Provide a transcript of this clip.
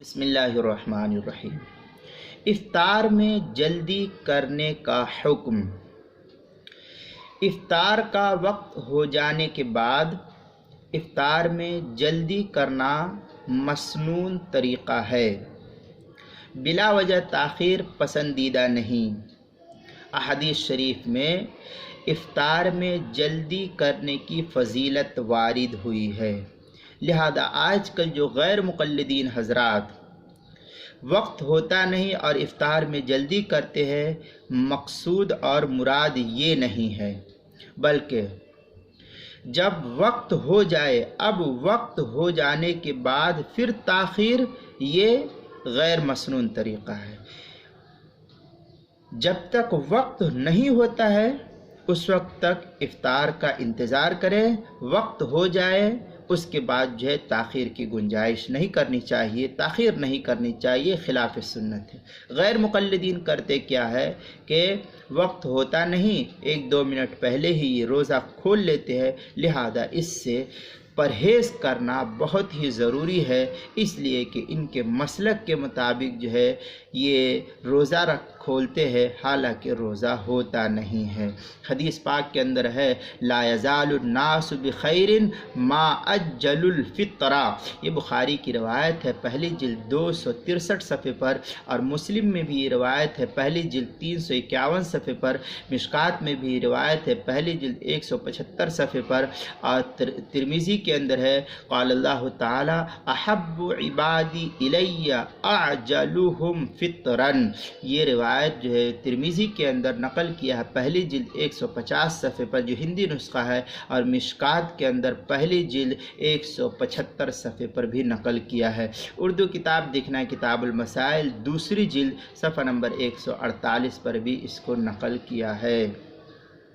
بسم اللہ الرحمن الرحیم۔ افطار میں جلدی کرنے کا حکم۔ افطار کا وقت ہو جانے کے بعد افطار میں جلدی کرنا مسنون طریقہ ہے، بلا وجہ تاخیر پسندیدہ نہیں۔ احادیث شریف میں افطار میں جلدی کرنے کی فضیلت وارد ہوئی ہے، لہذا آج کل جو غیر مقلدین حضرات وقت ہوتا نہیں اور افطار میں جلدی کرتے ہیں، مقصود اور مراد یہ نہیں ہے، بلکہ جب وقت ہو جائے، اب وقت ہو جانے کے بعد پھر تاخیر، یہ غیر مسنون طریقہ ہے۔ جب تک وقت نہیں ہوتا ہے اس وقت تک افطار کا انتظار کریں، وقت ہو جائے اس کے بعد جو ہے تاخیر کی گنجائش نہیں کرنی چاہیے، تاخیر نہیں کرنی چاہیے، خلاف سنت ہے۔ غیر مقلدین کرتے کیا ہے کہ وقت ہوتا نہیں، 1-2 منٹ پہلے ہی یہ روزہ کھول لیتے ہیں، لہذا اس سے پرہیز کرنا بہت ہی ضروری ہے، اس لیے کہ ان کے مسلک کے مطابق جو ہے یہ روزہ کھولتے ہیں، حالانکہ روزہ ہوتا نہیں ہے۔ حدیث پاک کے اندر ہے لا یزال الناس بخیر ما اجل الفطر، یہ بخاری کی روایت ہے، پہلی جلد 263 صفحے پر، اور مسلم میں بھی یہ روایت ہے، پہلی جلد 351 صفحے پر، مشکات میں بھی روایت ہے، پہلی جلد 175 صفحے پر، اور ترمذی کے اندر ہے قال اللہ تعالی احب عبادی الی اعجلهم فطرا، یہ روایت جو ہے ترمذی کے اندر نقل کیا ہے، پہلی جلد 150 صفحے پر جو ہندی نسخہ ہے، اور مشکات کے اندر پہلی جلد 175 صفحے پر بھی نقل کیا ہے۔ اردو کتاب دیکھنا ہے، کتاب المسائل دوسری جلد صفحہ نمبر 148 پر بھی اس کو نقل کیا ہے۔